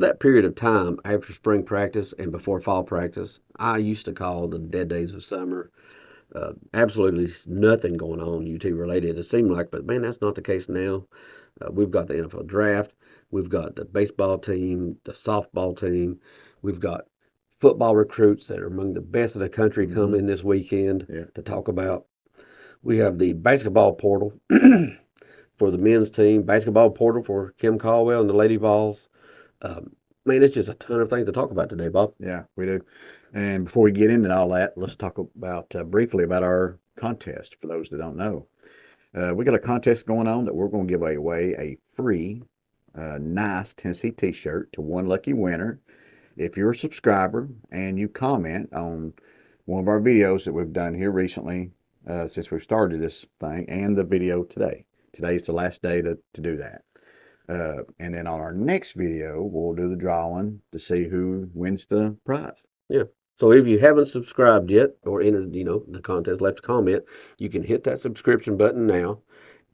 that period of time after spring practice and before fall practice, I used to call the dead days of summer. Absolutely nothing going on UT related. It seemed like, but man, that's not the case now. We've got the NFL draft. We've got the baseball team, the softball team. We've got football recruits that are among the best in the country coming this weekend to talk about. We have the basketball portal for the men's team, basketball portal for Kim Caldwell and the Lady Vols. Man, it's just a ton of things to talk about today, Bob. Yeah, we do. And before we get into all that, let's talk about briefly about our contest. For those that don't know, we got a contest going on that we're going to give away a free, nice Tennessee T-shirt to one lucky winner. If you're a subscriber and you comment on one of our videos that we've done here recently, since we've started this thing, and the video today. Today's the last day to do that. And then on our next video, we'll do the drawing to see who wins the prize. Yeah. So if you haven't subscribed yet or entered, the contest, left a comment, you can hit that subscription button now.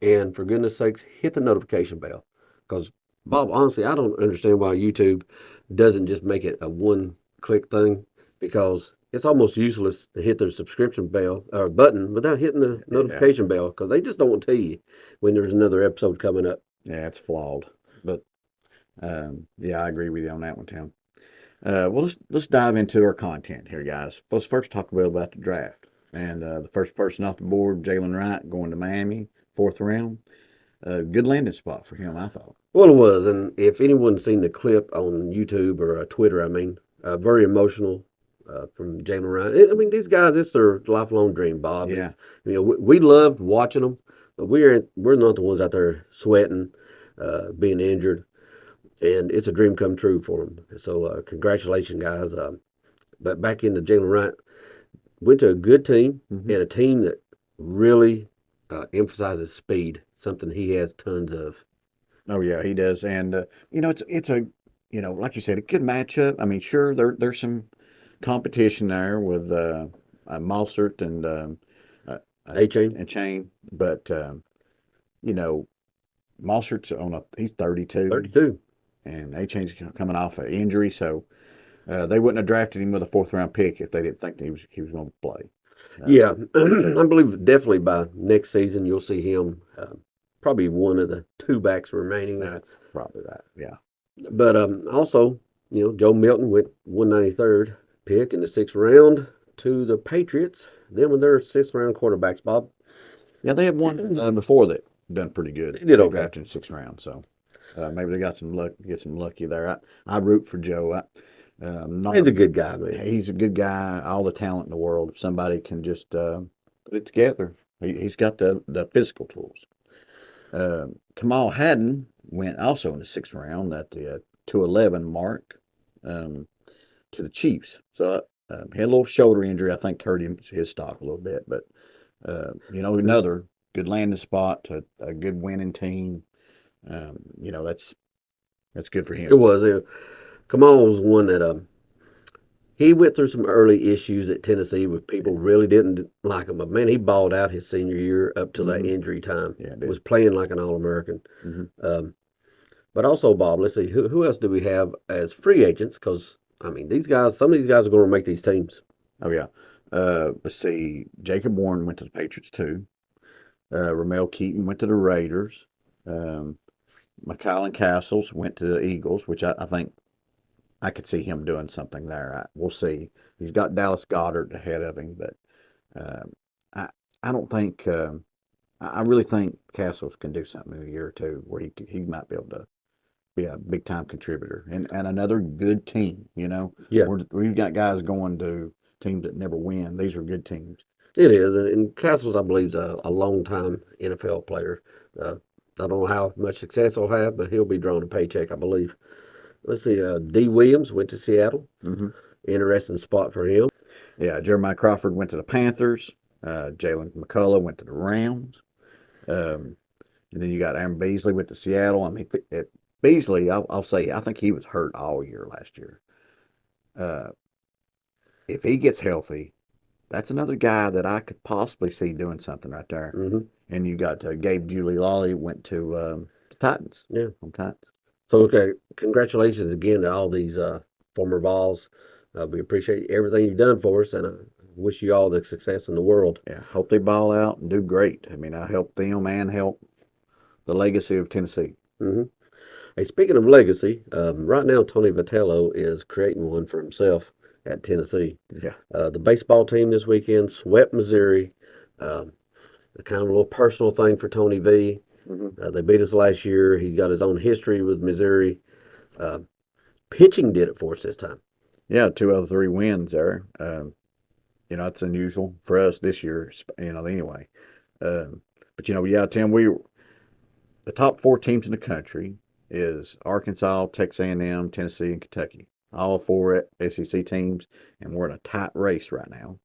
And for goodness sakes, hit the notification bell. Because, Bob, honestly, I don't understand why YouTube doesn't just make it a one-click thing, because it's almost useless to hit the subscription bell or button without hitting the notification bell, because they just don't want to tell you when there's another episode coming up. Yeah, it's flawed. But, yeah, I agree with you on that one, Tim. Well, let's dive into our content here, guys. Let's first talk about the draft. And the first person off the board, Jalen Wright, going to Miami, 4th round. Good landing spot for him, I thought. Well, it was. And if anyone's seen the clip on YouTube or Twitter, very emotional from Jalen Wright. I mean, these guys, it's their lifelong dream, Bob. Yeah. We loved watching them, but we're not the ones out there sweating, being injured. And it's a dream come true for them. So congratulations, guys. But back into Jalen Wright, went to a good team and a team that really emphasizes speed, something he has tons of. Oh yeah, he does. And it's a like you said, a good matchup. I mean, sure, there's some competition there with Malsert and A-Chain, but Malsert's he's 32. 32. And A-Chain's coming off an injury, so they wouldn't have drafted him with a 4th round pick if they didn't think that he was going to play. Yeah, I believe definitely by next season you'll see him probably one of the 2 backs remaining. That's probably right. Yeah. But also, Joe Milton went 193rd pick in the 6th round to the Patriots. Them with their 6th round quarterbacks, Bob. Yeah, they had one before that done pretty good. They did okay. Drafted in the 6th round, so. Maybe they got some luck, get some lucky there. I root for Joe. He's a good guy, man. He's a good guy. All the talent in the world. If somebody can just put it together, he's got the physical tools. Kamal Haddon went also in the 6th round at the 211 mark to the Chiefs. So he had a little shoulder injury. I think hurt his stock a little bit, but another good landing spot to a good winning team. That's good for him. It was. Kamal was one that he went through some early issues at Tennessee with people really didn't like him. But man, he balled out his senior year up to that injury time. Yeah, was playing like an All-American. But also, Bob, let's see, who else do we have as free agents? Because I mean, some of these guys are going to make these teams. Oh yeah. Let's see. Jacob Warren went to the Patriots too. Ramel Keaton went to the Raiders. McCallan Castles went to the Eagles, which I think I could see him doing something there. We'll see. He's got Dallas Goedert ahead of him, but I don't think I really think Castles can do something in a year or two where he might be able to be a big time contributor and another good team. Yeah, we've got guys going to teams that never win. These are good teams. It is, and Castles, I believe, is a long time NFL player. I don't know how much success he'll have, but he'll be drawing a paycheck, I believe. Let's see, D. Williams went to Seattle. Interesting spot for him. Yeah, Jeremiah Crawford went to the Panthers. Jalen McCullough went to the Rams. And then you got Aaron Beasley went to Seattle. I mean, Beasley, I'll say, I think he was hurt all year last year. If he gets healthy, that's another guy that I could possibly see doing something right there. And you got Gabe Giuliani went to the Titans. Yeah. From Titans. So, okay, congratulations again to all these former Vols. We appreciate everything you've done for us, and I wish you all the success in the world. Yeah, hope they ball out and do great. I mean, I help them and help the legacy of Tennessee. Hmm. Hey, speaking of legacy, right now Tony Vitello is creating one for himself at Tennessee. Yeah, The baseball team this weekend swept Missouri. Um, a kind of a little personal thing for Tony V. They beat us last year. He's got his own history with Missouri. Uh, Pitching did it for us this time. yeah, 2 out of 3 wins there. It's unusual for us this year. Anyway. But yeah, Tim, the top 4 teams in the country is Arkansas, Texas A&M, Tennessee, and Kentucky. All 4 SEC teams, and we're in a tight race right now.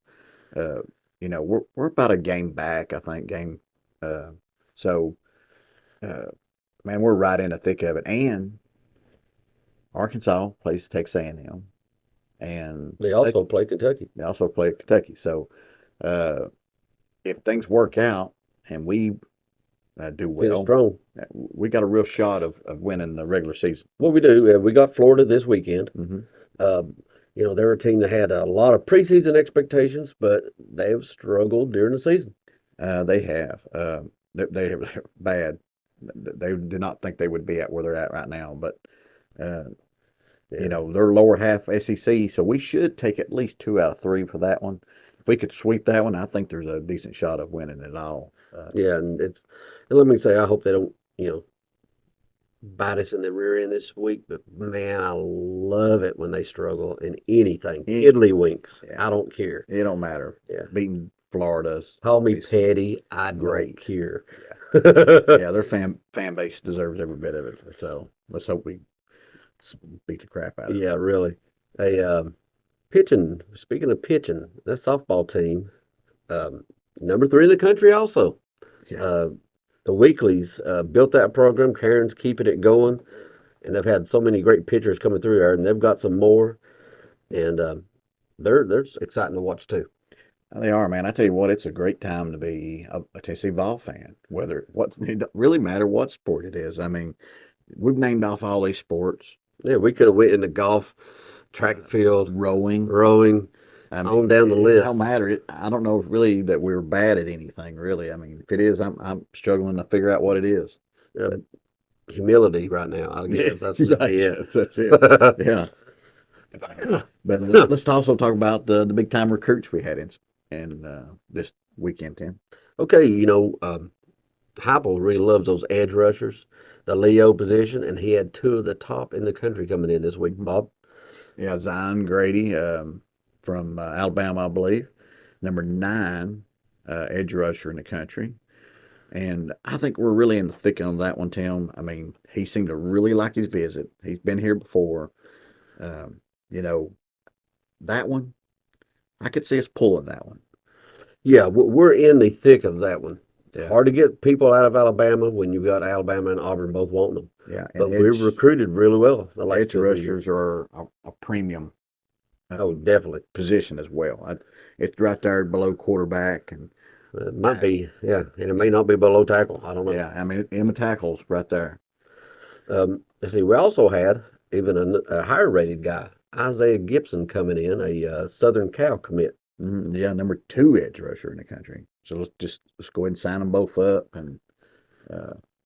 Uh, we're about a game back, I think. Uh, so, uh, man, we're right in the thick of it. And Arkansas plays Texas A&M, and They also play Kentucky. they also play Kentucky. So, uh, if things work out and we do Finish well, strong. we got a real shot of winning the regular season. What we do, we got Florida this weekend. Hmm. Uh, they're a team that had a lot of preseason expectations, but they've struggled during the season. They have. They're bad. They do not think they would be at where they're at right now, but uh, Yeah. they're lower half SEC, so we should take at least 2 out of 3 for that one. If we could sweep that one, I think there's a decent shot of winning it all. Yeah, and let me say, I hope they don't, bite us in the rear end this week. But man, I love it when they struggle in anything. Yeah. Tiddlywinks. Yeah. I don't care. It don't matter. Yeah. Beating Florida's Call me is petty. I don't great. care. Yeah, their fan base deserves every bit of it. So let's hope we beat the crap out of Yeah, them. really. Hey, pitching. Speaking of pitching, that softball team, um, number 3 in the country, also. Yeah. The Weeklies built that program. Karen's keeping it going, and they've had so many great pitchers coming through there, and they've got some more, and they're exciting to watch too. They are, man. I tell you what, it's a great time to be a Tennessee Vol fan. It don't really matter what sport it is. I mean, we've named off all these sports. Yeah, we could have went into golf, track and field, Rowing. rowing, I on mean, down the it list. don't matter. I don't know if really that we're bad at anything. Really, I mean, if it is, I'm struggling to figure out what it is. Uh, Humility right now, I guess that's just Right. it. That's it. Yeah. But let's also talk about the big time recruits we had in this weekend, Tim. Okay, Heupel really loves those edge rushers, the Leo position, and he had 2 of the top in the country coming in this week, Bob. Yeah, Zion Grady from Alabama, I believe, number 9 edge rusher in the country. And I think we're really in the thick of that one, Tim. I mean, he seemed to really like his visit. He's been here before. Um, you know, that one, I could see us pulling that one. Yeah, we're in the thick of that one. Yeah. Hard to get people out of Alabama when you've got Alabama and Auburn both wanting them. Yeah, But we've recruited really well the last edge 2 or 3 years. rushers are a premium Oh, definitely. position as well. It's right there below quarterback, and It might be, yeah, and it may not be below tackle. I don't know. yeah, I mean, Emma tackles right there. Let's see, we also had even a higher rated guy, Isaiah Gibson, coming in, a Southern Cal commit. Yeah, number 2 edge rusher in the country. So let's go ahead and sign them both up, and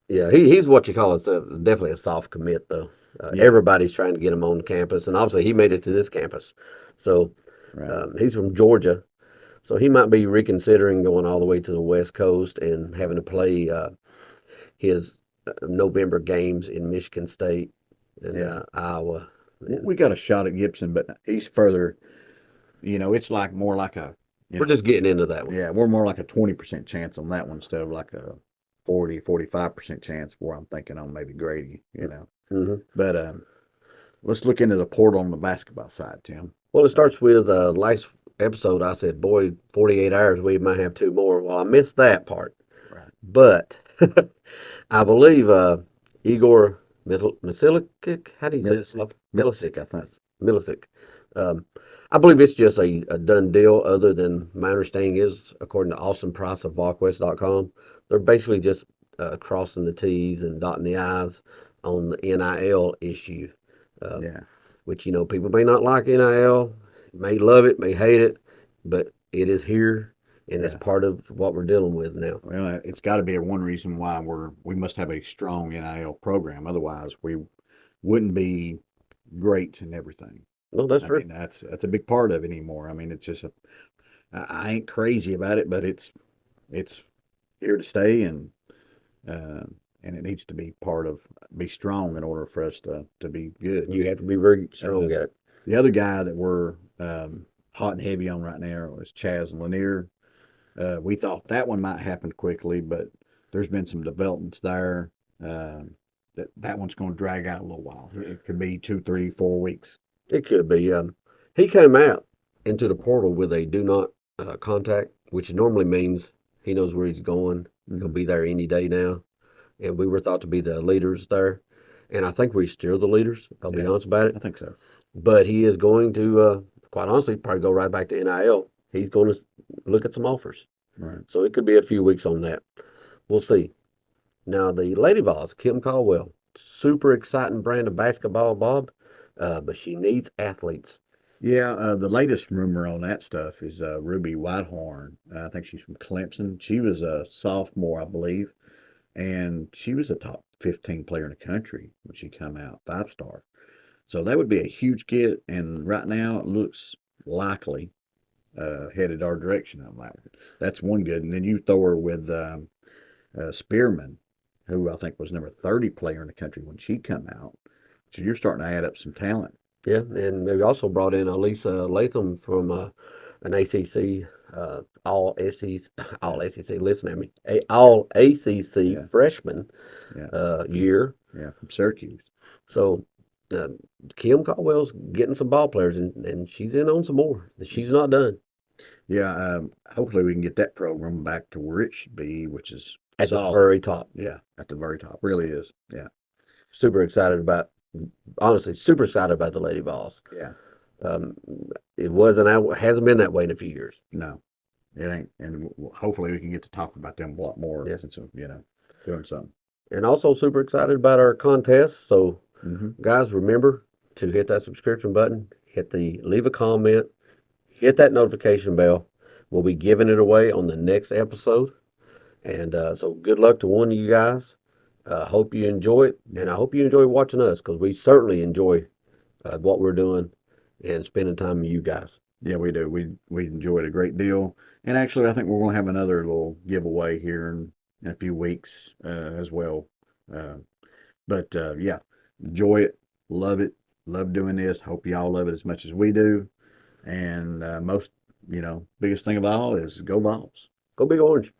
Yeah, he's what you call definitely a soft commit, though. Yeah. Everybody's trying to get him on campus, and obviously he made it to this campus. So right. he's from Georgia, so he might be reconsidering going all the way to the West Coast and having to play his November games in Michigan State and Yeah. Iowa. We got a shot at Gibson, but he's further. It's like more like a. We're just getting into that one. Yeah, we're more like a 20% chance on that one instead of like a 45% chance where I'm thinking on maybe Grady. Mm-hmm. But let's look into the portal on the basketball side, Tim. Well, it starts with last episode. I said, "Boy, 48 hours, we might have 2 more." Well, I missed that part, Right. but I believe Igor Milicic. How do you Milicic, I think. Milicic. I believe it's just a done deal. Other than my understanding is, according to Austin Price of VolQuest.com, they're basically just crossing the T's and dotting the I's on the NIL issue, uh, Yeah. which, people may not like NIL, may love it, may hate it, but it is here and it's Yeah. part of what we're dealing with now. Well, it's got to be one reason why we must have a strong NIL program. Otherwise, we wouldn't be great in everything. Well, that's I true. mean, that's a big part of it anymore. I mean, it's just I ain't crazy about it, but it's here to stay, uh, and it needs to be strong in order for us to be good. You have to be very Uh, strong at it. the other guy that we're hot and heavy on right now is Chaz Lanier. We thought that one might happen quickly, but there's been some developments there. Uh, that one's going to drag out a little while. It could be 2, 3, 4 weeks. It could be. He came out into the portal with a do not contact, which normally means he knows where he's going. He'll Mm-hmm. be there any day now. And we were thought to be the leaders there. And I think we're still the leaders. I'll be Yeah, honest about I it. think so. But he is going to, quite honestly, probably go right back to NIL. He's going to look at some offers. Right. So it could be a few weeks on that. We'll see. Now, the Lady Vols, Kim Caldwell, super exciting brand of basketball, Bob, but she needs athletes. Yeah, the latest rumor on that stuff is Ruby Whitehorn. I think she's from Clemson. She was a sophomore, I believe, and she was a top 15 player in the country when she come out, 5-star. So that would be a huge get, and right now it looks likely headed our direction on that one. That's one good. And then you throw her with Spearman, who I think was number 30 player in the country when she come out. So you're starting to add up some talent. Yeah, and we also brought in Elisa Latham from an ACC, all SEC, all Yeah, SEC. Listen at me, all ACC yeah, freshman yeah, year. yeah, from Syracuse. So uh, Kim Caldwell's getting some ball players, and she's in on some more. She's not done. Yeah, hopefully we can get that program back to where it should be, which is At the solid. very top. Yeah, at the very top. Really is. Yeah, Super excited about, honestly, super excited about the Lady Vols. yeah. Um, it wasn't, hasn't been that way in a few years. No, it ain't. And hopefully we can get to talk about them a lot more Yeah. since, doing something. And also super excited about our contest. So, Hmm. guys, remember to hit that subscription button, leave a comment, hit that notification bell. We'll be giving it away on the next episode. And so, good luck to one of you guys. Hope you enjoy it, and Yeah. I hope you enjoy watching us because we certainly enjoy what we're doing and spending time with you guys. Yeah, we do. We enjoyed a great deal. And actually, I think we're going to have another little giveaway here in a few weeks as well. Uh, but yeah, enjoy it, love it, love doing this. Hope y'all love it as much as we do. And most, biggest thing of all is go Vols. Go Big Orange.